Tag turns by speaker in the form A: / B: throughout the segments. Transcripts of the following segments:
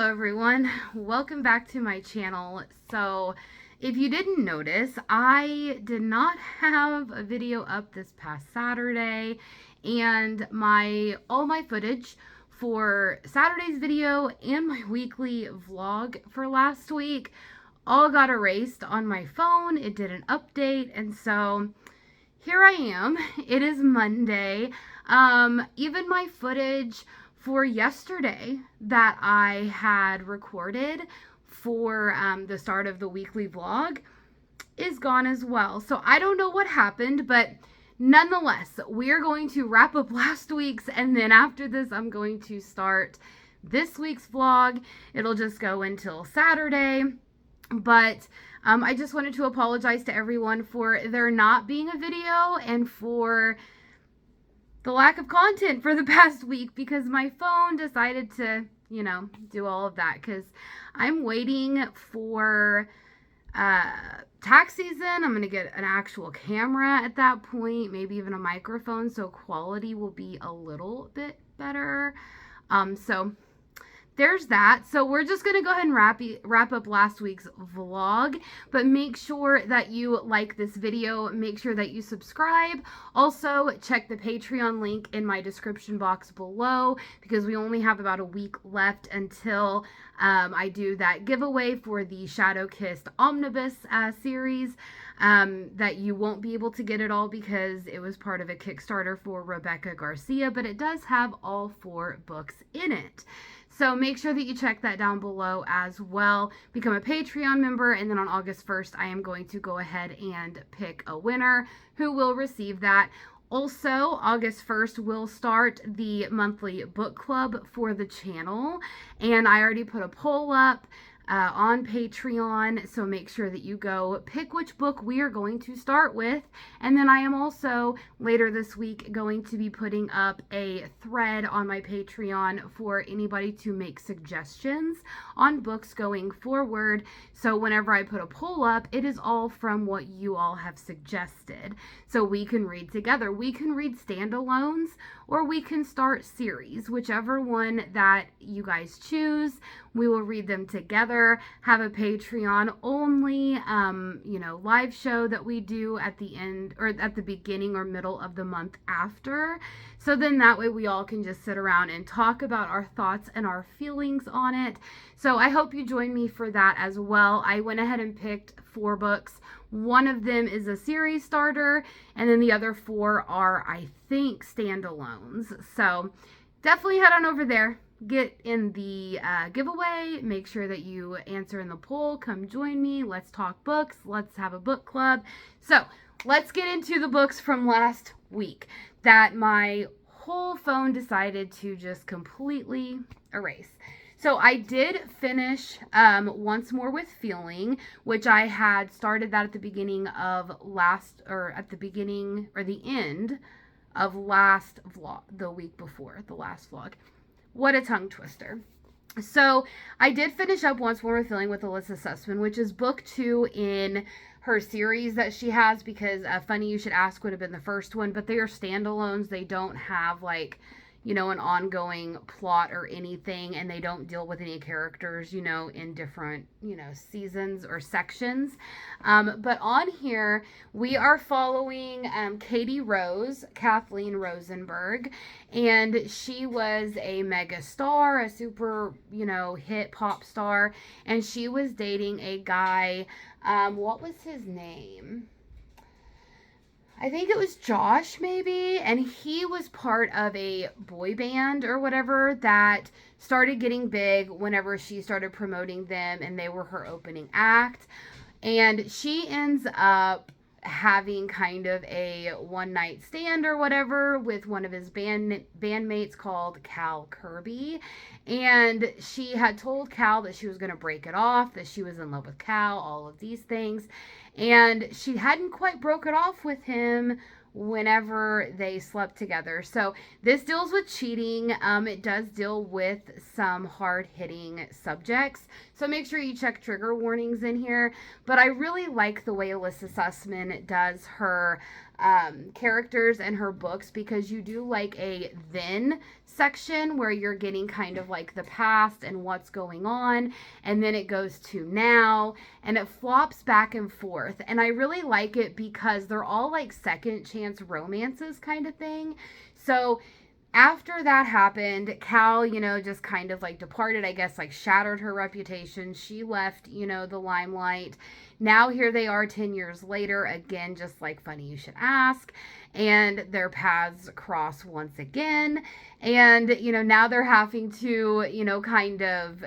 A: Hello everyone, welcome back to my channel. So if you didn't notice, I did not have a video up this past Saturday, and all my footage for Saturday's video and my weekly vlog for last week all got erased on my phone. It didn't update, and so here I am. It is Monday. Even my footage for yesterday that I had recorded for the start of the weekly vlog is gone as well. So I don't know what happened, but nonetheless, we are going to wrap up last week's, and then after this, I'm going to start this week's vlog. It'll just go until Saturday. But I just wanted to apologize to everyone for there not being a video and for the lack of content for the past week, because my phone decided to, do all of that, because I'm waiting for tax season. I'm going to get an actual camera at that point, maybe even a microphone, so quality will be a little bit better. So there's that. So we're just going to go ahead and wrap up last week's vlog, but make sure that you like this video. Make sure that you subscribe. Also, check the Patreon link in my description box below, because we only have about a week left until I do that giveaway for the Shadow Kissed Omnibus series that you won't be able to get it all because it was part of a Kickstarter for Rebecca Garcia, but it does have all 4 books in it. So make sure that you check that down below as well. Become a Patreon member, and then on August 1st, I am going to go ahead and pick a winner who will receive that. Also, August 1st, we'll start the monthly book club for the channel, and I already put a poll up on Patreon, so make sure that you go pick which book we are going to start with. And then I am also later this week going to be putting up a thread on my Patreon for anybody to make suggestions on books going forward. So whenever I put a poll up, it is all from what you all have suggested, so we can read together. We can read standalones, or we can start series, whichever one that you guys choose. We will read them together, have a Patreon only, live show that we do at the end, or at the beginning or middle of the month after. So then that way we all can just sit around and talk about our thoughts and our feelings on it. So I hope you join me for that as well. I went ahead and picked 4 books. One of them is a series starter, and then the other 4 are, I think, standalones. So definitely head on over there, get in the giveaway, make sure that you answer in the poll, come join me, let's talk books, let's have a book club. So let's get into the books from last week that my whole phone decided to just completely erase. So I did finish Once More with Feeling, which I had started that at the beginning of the end of last vlog, the week before the last vlog. What a tongue twister. So I did finish up Once More with Feeling with Alyssa Sussman, which is book 2 in her series that she has, because Funny You Should Ask would have been the first one, but they are standalones. They don't have an ongoing plot or anything, and they don't deal with any characters, in different, seasons or sections. But on here, we are following Katie Rose, Kathleen Rosenberg, and she was a mega star, a super, hit pop star, and she was dating a guy, what was his name? I think it was Josh, maybe, and he was part of a boy band or whatever that started getting big whenever she started promoting them, and they were her opening act. And she ends up having kind of a one-night stand or whatever with one of his bandmates called Cal Kirby. And she had told Cal that she was going to break it off, that she was in love with Cal, all of these things. And she hadn't quite broke it off with him whenever they slept together. So this deals with cheating. It does deal with some hard-hitting subjects, so make sure you check trigger warnings in here. But I really like the way Alyssa Sussman does her characters in her books, because you do like a then section where you're getting kind of like the past and what's going on, and then it goes to now, and it flops back and forth. And I really like it because they're all like second chance romances kind of thing. So after that happened, Cal, just kind of like departed, I guess, like shattered her reputation. She left, the limelight. Now here they are 10 years later, again, just like Funny You Should Ask. And their paths cross once again. And, now they're having to, kind of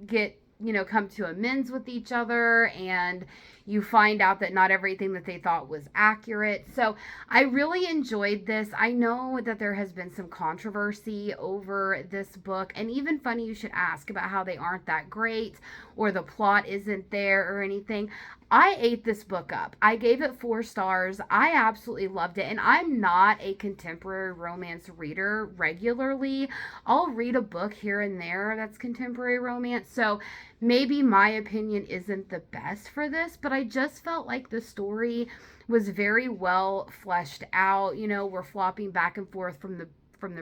A: get, come to amends with each other, and you find out that not everything that they thought was accurate. So I really enjoyed this. I know that there has been some controversy over this book, and even Funny You Should Ask, about how they aren't that great or the plot isn't there or anything. I ate this book up. I gave it 4 stars. I absolutely loved it. And I'm not a contemporary romance reader regularly. I'll read a book here and there that's contemporary romance. So maybe my opinion isn't the best for this, but I just felt like the story was very well fleshed out. We're flopping back and forth from the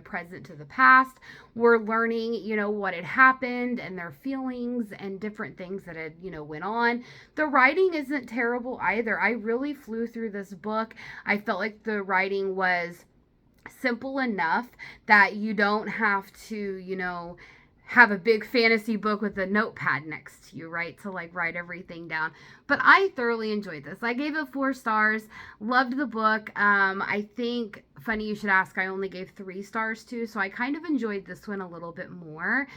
A: present to the past. We're learning, what had happened and their feelings and different things that had, went on. The writing isn't terrible either. I really flew through this book. I felt like the writing was simple enough that you don't have to, have a big fantasy book with a notepad next to you, right? To like write everything down. But I thoroughly enjoyed this. I gave it 4 stars. Loved the book. I think Funny You Should Ask, I only gave 3 stars to. So I kind of enjoyed this one a little bit more.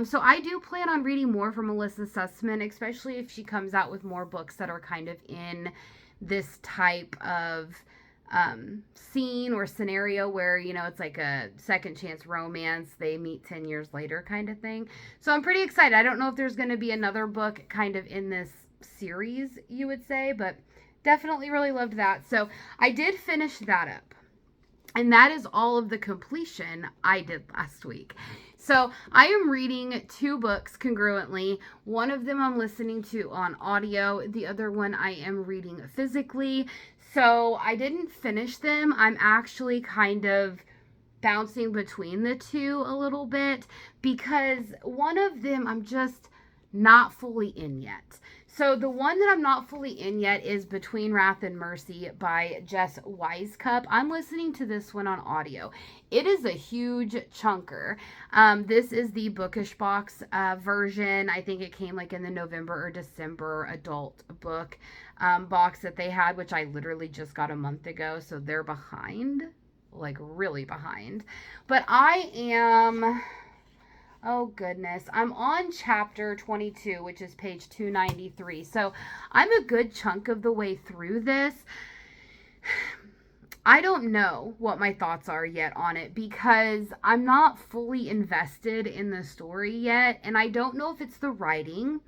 A: So I do plan on reading more from Melissa Sussman, especially if she comes out with more books that are kind of in this type of scene or scenario where it's like a second chance romance, they meet 10 years later kind of thing. So I'm pretty excited. I don't know if there's going to be another book kind of in this series, you would say, but definitely really loved that. So I did finish that up, and that is all of the completion I did last week. So I am reading 2 books congruently. One of them I'm listening to on audio. The other one I am reading physically. So I didn't finish them. I'm actually kind of bouncing between the 2 a little bit, because one of them I'm just not fully in yet. So the one that I'm not fully in yet is Between Wrath and Mercy by Jess Wisecup. I'm listening to this one on audio. It is a huge chunker. This is the Bookish Box version. I think it came like in the November or December adult book box that they had, which I literally just got a month ago. So they're behind, like really behind. But I am... Oh goodness, I'm on chapter 22, which is page 293. So I'm a good chunk of the way through this. I don't know what my thoughts are yet on it, because I'm not fully invested in the story yet. And I don't know if it's the writing.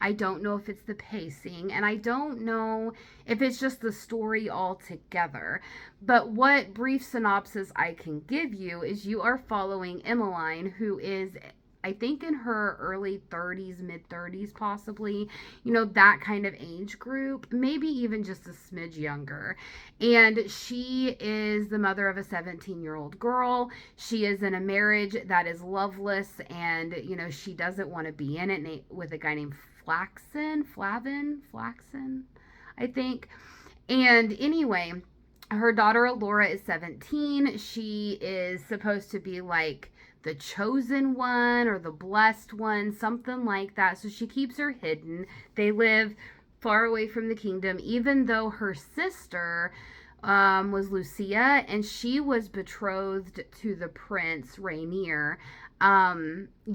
A: I don't know if it's the pacing, and I don't know if it's just the story altogether. But what brief synopsis I can give you is you are following Emmeline, who is, I think, in her early 30s, mid 30s possibly, that kind of age group, maybe even just a smidge younger. And she is the mother of a 17-year-old girl. She is in a marriage that is loveless, and, she doesn't want to be in it with a guy named Flaxen, I think. And anyway, her daughter Laura is 17. She is supposed to be like the chosen one or the blessed one, something like that. So she keeps her hidden. They live far away from the kingdom, even though her sister was Lucia, and she was betrothed to the prince Rainier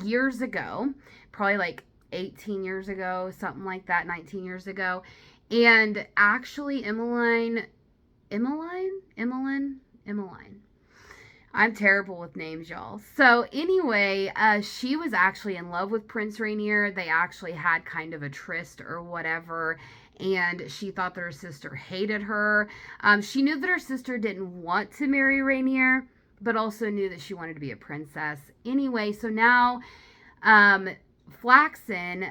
A: years ago, probably like 18 years ago, something like that, 19 years ago. And actually Emmeline, I'm terrible with names, y'all. So anyway, she was actually in love with Prince Rainier. They actually had kind of a tryst or whatever, and she thought that her sister hated her. She knew that her sister didn't want to marry Rainier, but also knew that she wanted to be a princess. Anyway, so now Flaxen,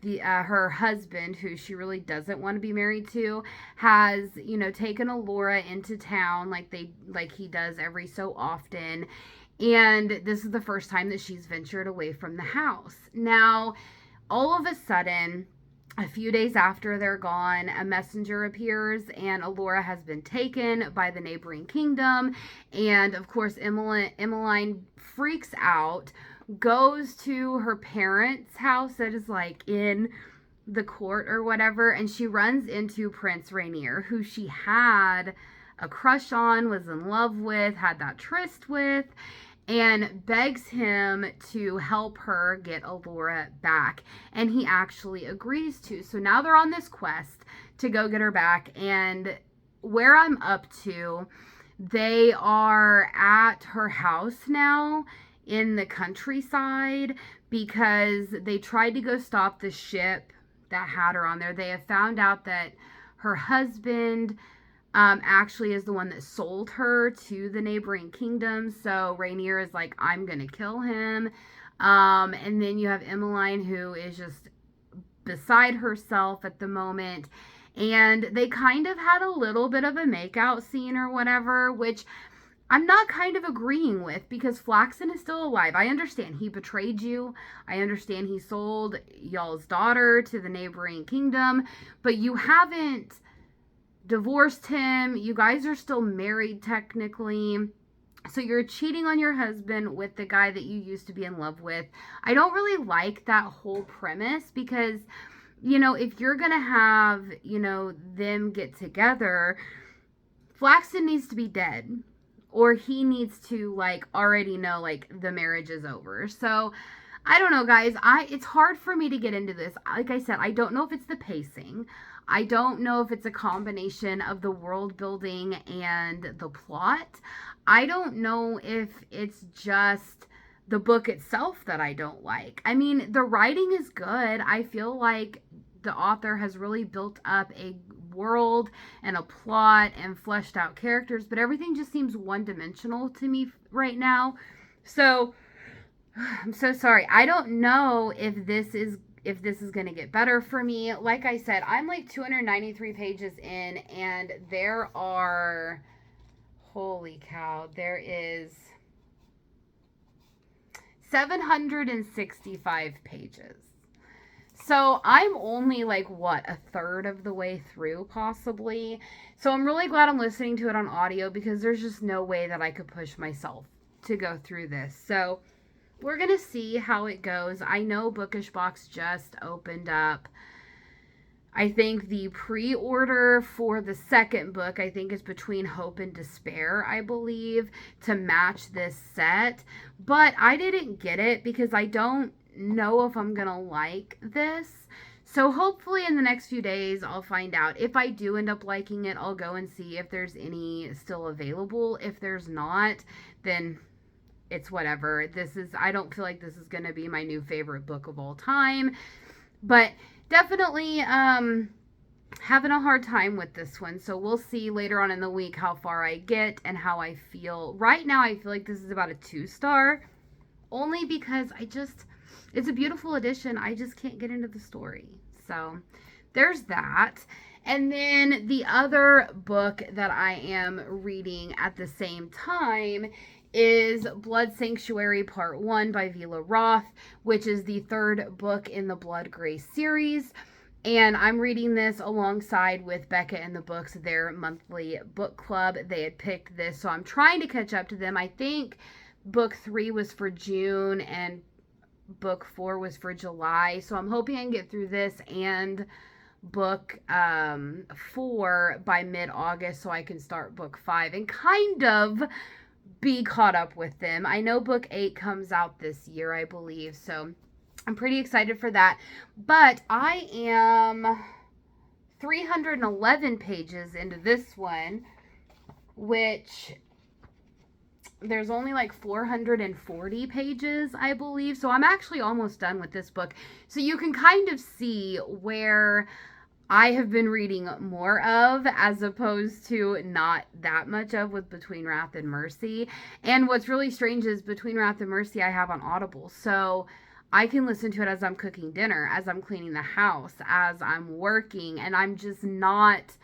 A: her husband, who she really doesn't want to be married to, has taken Alora into town like he does every so often, and this is the first time that she's ventured away from the house. Now, all of a sudden, a few days after they're gone, a messenger appears, and Alora has been taken by the neighboring kingdom. And of course, Emmeline freaks out, goes to her parents' house that is like in the court or whatever, and she runs into Prince Rainier, who she had a crush on, was in love with, had that tryst with, and begs him to help her get Alora back. And he actually agrees to. So now they're on this quest to go get her back. And where I'm up to, they are at her house now in the countryside because they tried to go stop the ship that had her on there. They have found out that her husband actually is the one that sold her to the neighboring kingdom. So Rainier is like, I'm going to kill him. And then you have Emmeline, who is just beside herself at the moment. And they kind of had a little bit of a makeout scene or whatever, which I'm not kind of agreeing with, because Flaxen is still alive. I understand he betrayed you. I understand he sold y'all's daughter to the neighboring kingdom, but you haven't divorced him. You guys are still married technically. So you're cheating on your husband with the guy that you used to be in love with. I don't really like that whole premise because, if you're going to have, them get together, Flaxen needs to be dead, or he needs to already know the marriage is over. So I don't know, guys. It's hard for me to get into this. Like I said, I don't know if it's the pacing. I don't know if it's a combination of the world building and the plot. I don't know if it's just the book itself that I don't like. I mean, the writing is good. I feel like the author has really built up a world and a plot and fleshed out characters, but everything just seems one-dimensional to me right now. So I'm so sorry. I don't know if this is going to get better for me. Like I said, I'm 293 pages in, and there are, holy cow, there is 765 pages. So I'm only a third of the way through, possibly. So I'm really glad I'm listening to it on audio, because there's just no way that I could push myself to go through this. So we're going to see how it goes. I know Bookish Box just opened up. I think the pre-order for the second book, I think, is Between Hope and Despair, I believe, to match this set. But I didn't get it because I don't know if I'm going to like this. So hopefully in the next few days, I'll find out. If I do end up liking it, I'll go and see if there's any still available. If there's not, then it's whatever. I don't feel like this is going to be my new favorite book of all time, but definitely having a hard time with this one. So we'll see later on in the week how far I get and how I feel. Right now, I feel like this is about a 2-star, only because it's a beautiful edition. I just can't get into the story. So there's that. And then the other book that I am reading at the same time is Blood Sanctuary Part 1 by Vila Roth, which is the third book in the Blood Gray series. And I'm reading this alongside with Becca and the Books, their monthly book club. They had picked this, so I'm trying to catch up to them. I think book 3 was for June and book 4 was for July. So I'm hoping I can get through this and book 4 by mid-August so I can start book 5 and kind of be caught up with them. I know book 8 comes out this year, I believe, so I'm pretty excited for that. But I am 311 pages into this one, which there's only 440 pages, I believe. So I'm actually almost done with this book. So you can kind of see where I have been reading more of, as opposed to not that much of, with Between Wrath and Mercy. And what's really strange is Between Wrath and Mercy I have on Audible. So I can listen to it as I'm cooking dinner, as I'm cleaning the house, as I'm working, and I'm just not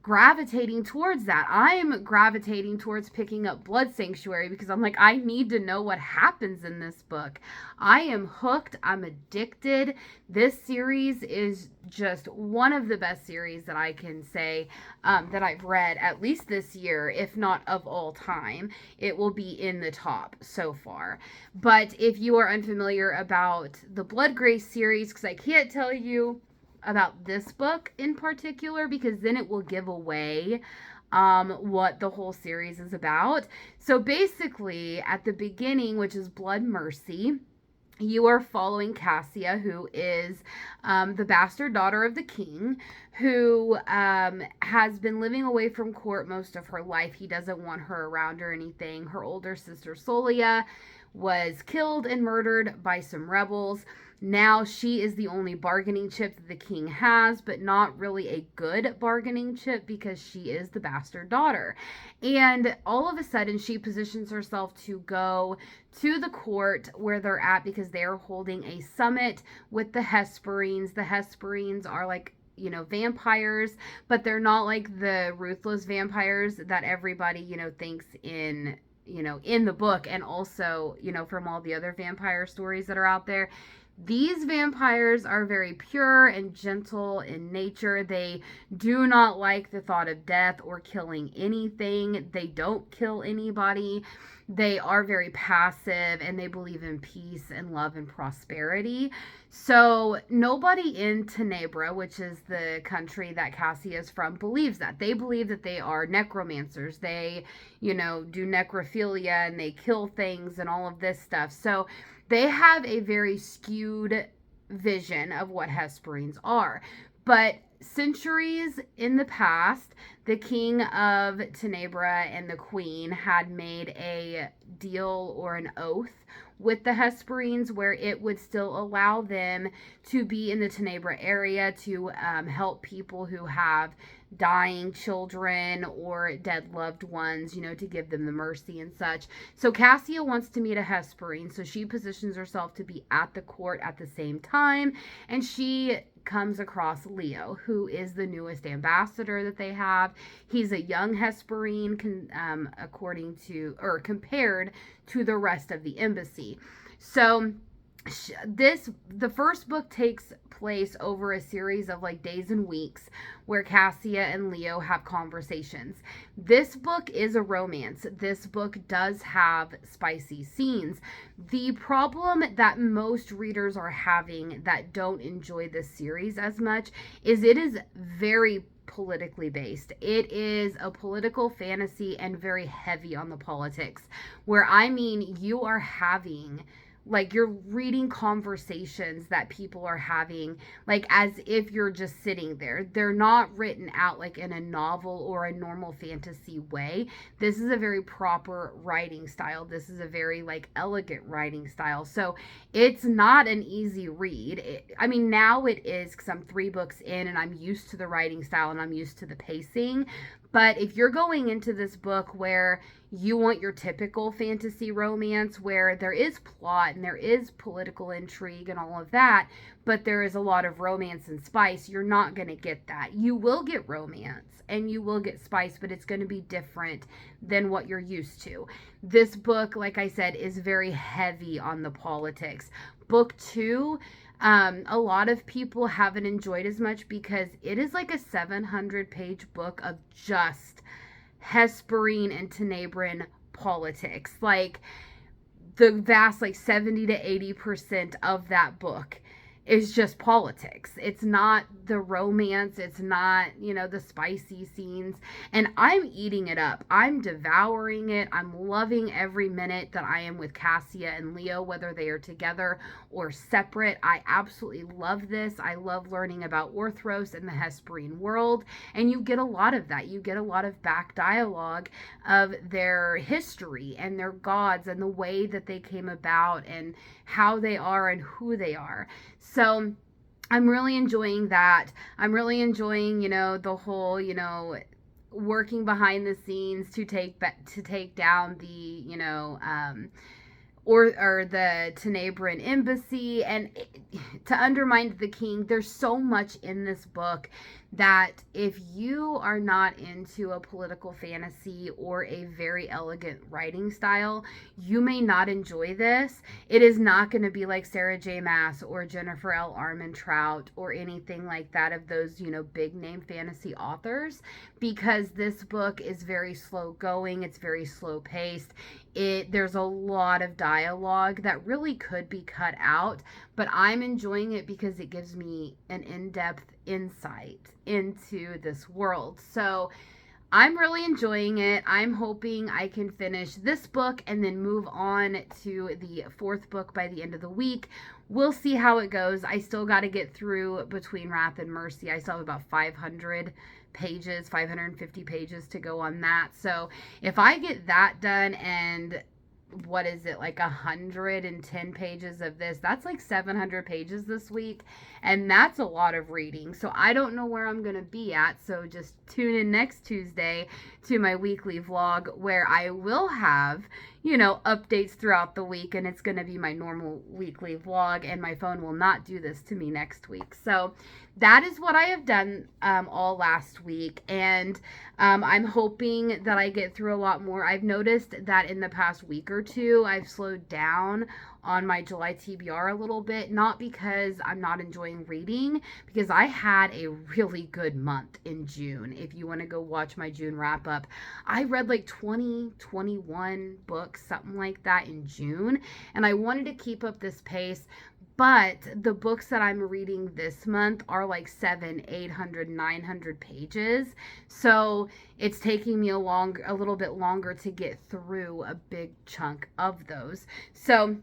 A: gravitating towards that. I'm gravitating towards picking up Blood Sanctuary because I'm like, I need to know what happens in this book. I am hooked. I'm addicted. This series is just one of the best series that I can say that I've read, at least this year, if not of all time. It will be in the top so far. But if you are unfamiliar about the Blood Grace series, because I can't tell you about this book in particular because then it will give away what the whole series is about. So basically, at the beginning, which is Blood Mercy, you are following Cassia, who is the bastard daughter of the king, who has been living away from court most of her life. He doesn't want her around or anything. Her older sister, Solia, was killed and murdered by some rebels. Now she is the only bargaining chip that the king has, but not really a good bargaining chip because she is the bastard daughter. And all of a sudden, she positions herself to go to the court where they're at because they're holding a summit with the Hesperines. The Hesperines are like, vampires, but they're not like the ruthless vampires that everybody, thinks in the book, and also, from all the other vampire stories that are out there. These vampires are very pure and gentle in nature. They do not like the thought of death or killing anything. They don't kill anybody. They are very passive and they believe in peace and love and prosperity. So nobody in Tenebra, which is the country that Cassie is from, believes that. They believe that they are necromancers. They, do necrophilia and they kill things and all of this stuff. So they have a very skewed vision of what Hesperines are. But centuries in the past, the king of Tenebra and the queen had made a deal or an oath with the Hesperines where it would still allow them to be in the Tenebra area to help people who have dying children or dead loved ones, to give them the mercy and such. So Cassia wants to meet a Hesperine, so she positions herself to be at the court at the same time, and she comes across Leo, who is the newest ambassador that they have. He's a young Hesperine, according to, or compared to the rest of the embassy. So the first book takes place over a series of like days and weeks where Cassia and Leo have conversations. This book is a romance. This book does have spicy scenes. The problem that most readers are having that don't enjoy this series as much is it is very politically based. It is a political fantasy and very heavy on the politics, where you are having, like, you're reading conversations that people are having, like, as if you're just sitting there. They're not written out like in a novel or a normal fantasy way. This is a very proper writing style. This is a very, like, elegant writing style. So it's not an easy read. Now it is because I'm 3 books in and I'm used to the writing style and I'm used to the pacing. But if you're going into this book where you want your typical fantasy romance where there is plot and there is political intrigue and all of that, but there is a lot of romance and spice, you're not going to get that. You will get romance and you will get spice, but it's going to be different than what you're used to. This book, like I said, is very heavy on the politics. Book 2, a lot of people haven't enjoyed as much because it is like a 700-page book of just Hesperine and Tenebran politics. Like, the vast, like, 70 to 80% of that book is just politics. It's not the romance. It's not, the spicy scenes. And I'm eating it up. I'm devouring it. I'm loving every minute that I am with Cassia and Leo, whether they are together or separate. I absolutely love this. I love learning about Orthros and the Hesperine world. And you get a lot of that. You get a lot of back dialogue of their history and their gods and the way that they came about and how they are and who they are. So I'm really enjoying that. I'm really enjoying, the whole, working behind the scenes to take down the, or the Tenebran embassy, and to undermine the king. There's so much in this book that if you are not into a political fantasy or a very elegant writing style, you may not enjoy this. It is not going to be like Sarah J. Maas or Jennifer L. Armentrout or anything like that of those, big name fantasy authors, because this book is very slow going. It's very slow paced. There's a lot of dialogue that really could be cut out, but I'm enjoying it because it gives me an in-depth insight into this world. So I'm really enjoying it. I'm hoping I can finish this book and then move on to the fourth book by the end of the week. We'll see how it goes. I still got to get through Between Wrath and Mercy. I still have about 550 pages to go on that. So if I get that done, and what is it, like 110 pages of this, that's like 700 pages this week, and that's a lot of reading. So I don't know where I'm gonna be at, so just tune in next Tuesday to my weekly vlog where I will have updates throughout the week, and it's gonna be my normal weekly vlog, and my phone will not do this to me next week. So that is what I have done all last week, and I'm hoping that I get through a lot more. I've noticed that in the past week or two, I've slowed down on my July TBR a little bit, not because I'm not enjoying reading, because I had a really good month in June. If you want to go watch my June wrap up, I read like 21 books, something like that in June, and I wanted to keep up this pace. But the books that I'm reading this month are like 700, 800, 900 pages. So it's taking me a little bit longer to get through a big chunk of those. So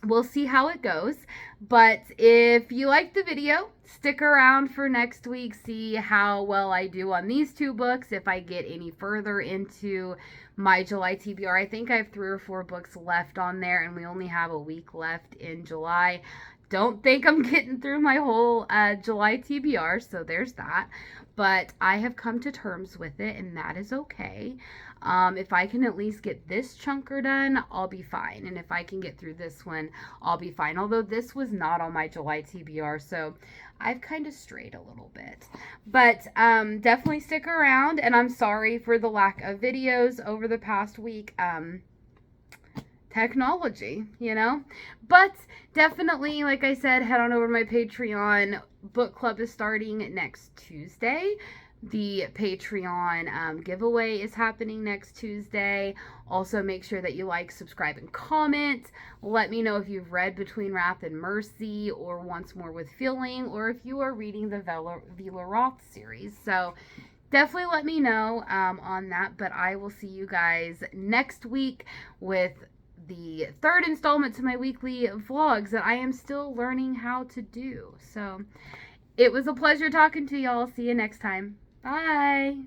A: we'll see how it goes. But if you like the video, stick around for next week. See how well I do on these two books. If I get any further into my July TBR, I think I have 3 or 4 books left on there, and we only have a week left in July. Don't think I'm getting through my whole July TBR, so there's that. But I have come to terms with it, and that is okay. If I can at least get this chunker done, I'll be fine. And if I can get through this one, I'll be fine. Although this was not on my July TBR, so I've kind of strayed a little bit. But definitely stick around, and I'm sorry for the lack of videos over the past week. Technology, but definitely, like I said, head on over to my Patreon. Book club is starting next Tuesday. The Patreon giveaway is happening next Tuesday. Also, make sure that you like, subscribe, and comment. Let me know if you've read Between Wrath and Mercy or Once More with Feeling, or if you are reading the Vila Roth series. So definitely let me know on that. But I will see you guys next week with the third installment to my weekly vlogs that I am still learning how to do. So it was a pleasure talking to y'all. See you next time. Bye.